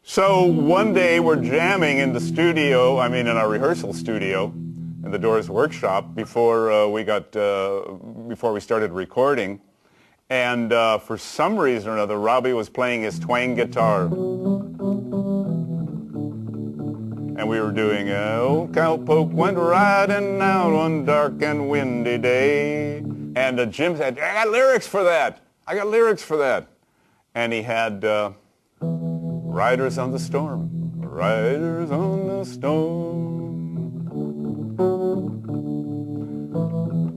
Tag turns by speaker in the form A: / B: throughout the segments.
A: So one day we're jamming in the studio, in our rehearsal studio, in the Doors workshop before we started recording, and for some reason or another, Robbie was playing his twang guitar, and we were doing "Old Cowpoke went riding out one dark and windy day," and Jim said, "I got lyrics for that. I got lyrics for that," and he had "Riders on the Storm, Riders on the Storm."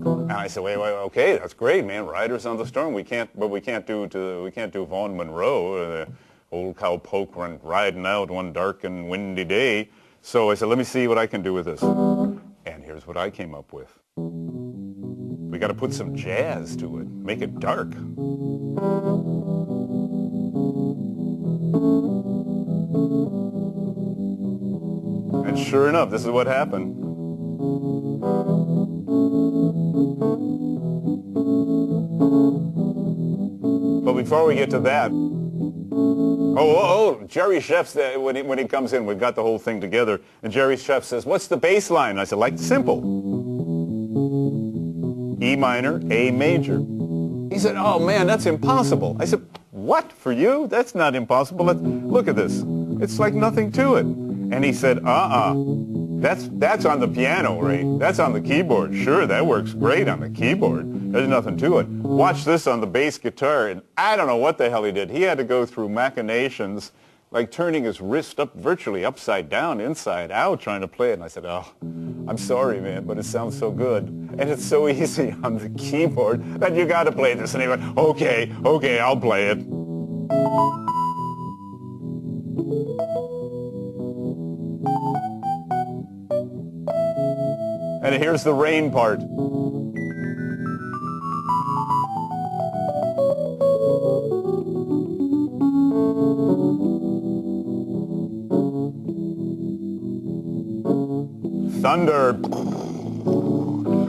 A: And I said, wait, okay, that's great, man. Riders on the Storm. We can't do Vaughn Monroe. Old Cowpoke went riding out one dark and windy day. So I said, let me see what I can do with this. And here's what I came up with. We got to put some jazz to it, make it dark. And sure enough, this is what happened. But before we get to that, Jerry Chef's when he comes in, we've got the whole thing together, and Jerry Chef says, "What's the bass line?" I said, "Like simple. E minor, A major." He said, "Oh man, that's impossible." I said, "What? For you? That's not impossible. Look at this. It's like nothing to it." And he said, that's on the piano, Ray. That's on the keyboard. Sure, that works great on the keyboard. There's nothing to it. Watch this on the bass guitar." And I don't know what the hell he did. He had to go through machinations, like turning his wrist up virtually upside down, inside out, trying to play it. And I said, "Oh, I'm sorry, man, but it sounds so good. And it's so easy on the keyboard that you got to play this." And he went, okay, I'll play it. And here's the rain part. Thunder.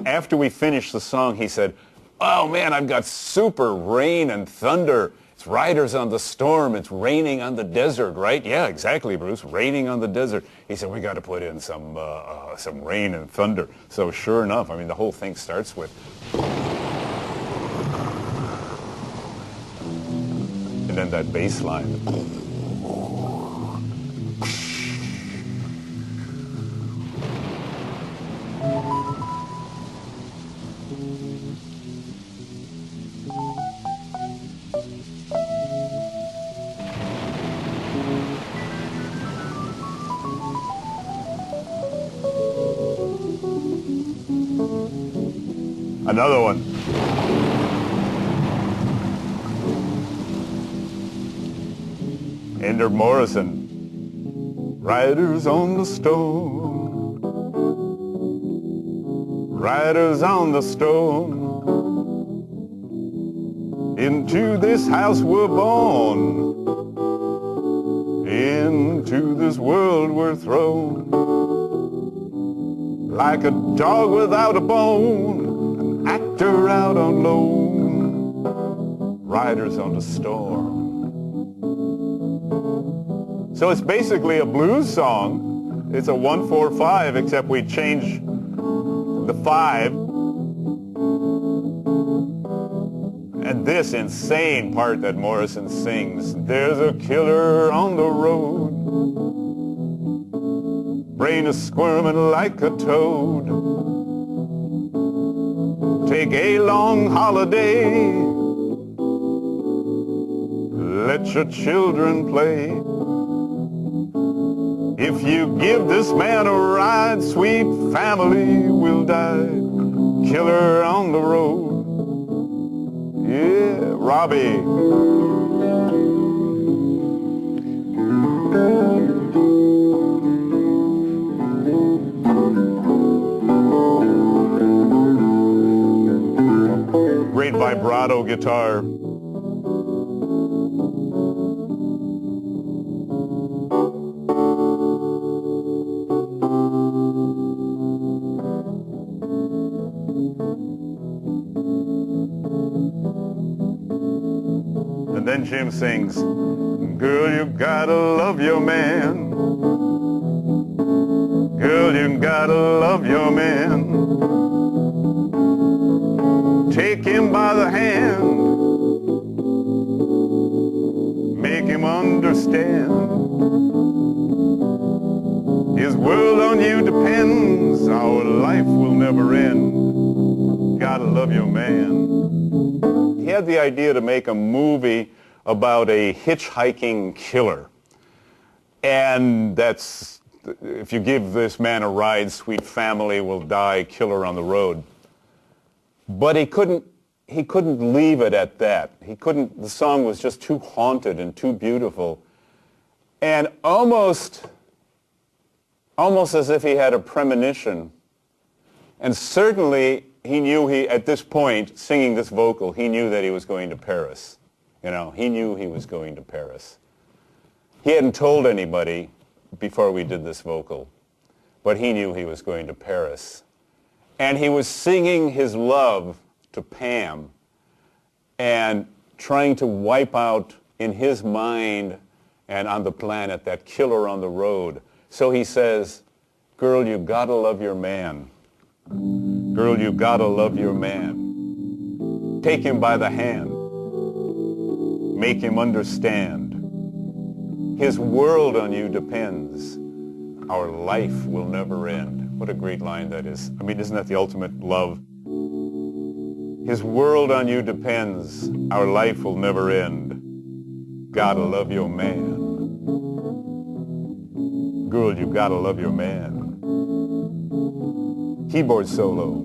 A: After we finished the song, he said, "Oh man, I've got super rain and thunder. It's Riders on the Storm. It's raining on the desert, right?" "Yeah, exactly, Bruce. Raining on the desert." He said, "We got to put in some rain and thunder." So sure enough, the whole thing starts with, and then that bass line. Another one. Ender Morrison. "Riders on the storm, riders on the storm, into this house we're born, into this world we're thrown, like a dog without a bone, actor out on loan, riders on the storm." So it's basically a blues song. It's a 1-4-5, except we change the 5. And this insane part that Morrison sings, "There's a killer on the road, brain is squirming like a toad. Take a long holiday, let your children play. If you give this man a ride, sweet family will die. Killer on the road." Yeah, Robbie. Great vibrato guitar. And then Jim sings, Girl, you gotta love your man. Girl, you gotta love your man. Take him by the hand. Make him understand. His world on you depends. Our life will never end. Gotta love your man. He had the idea to make a movie about a hitchhiking killer. And that's, if you give this man a ride, sweet family will die, killer on the road. But he couldn't leave it at that. The song was just too haunted and too beautiful. And almost as if he had a premonition. And certainly he knew at this point, singing this vocal, he knew that he was going to Paris. You know, he knew he was going to Paris. He hadn't told anybody before we did this vocal, but he knew he was going to Paris. And he was singing his love to Pam and trying to wipe out in his mind and on the planet that killer on the road. So he says, girl, you gotta love your man. Girl, you gotta love your man. Take him by the hand. Make him understand. His world on you depends. Our life will never end. What a great line that is. I mean, isn't that the ultimate love? His world on you depends. Our life will never end. Gotta love your man. Girl, you gotta love your man. Keyboard solo.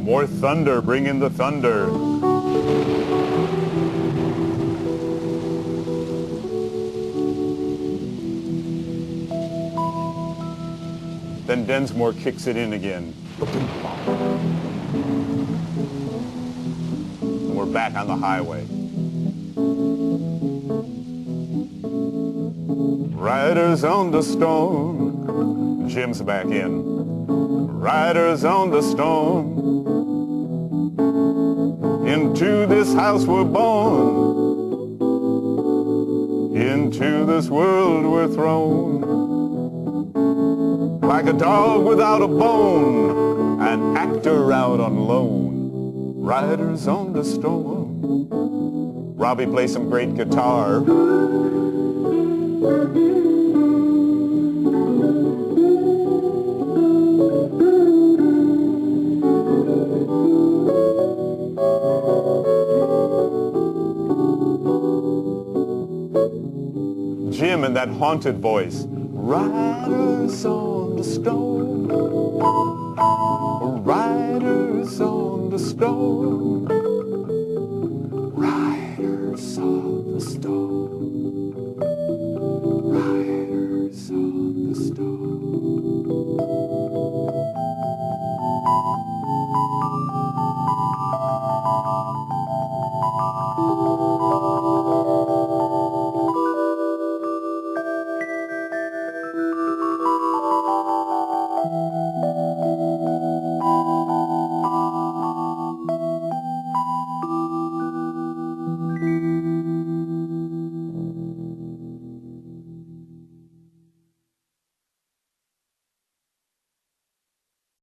A: More thunder, bring in the thunder. Then Densmore kicks it in again. And we're back on the highway. Riders on the storm. Jim's back in. Riders on the storm. Into this house we're born. Into this world we're thrown. Like a dog without a bone, an actor out on loan. Riders on the storm. Robbie plays some great guitar. Jim in that haunted voice. Riders on the storm. Riders on the storm.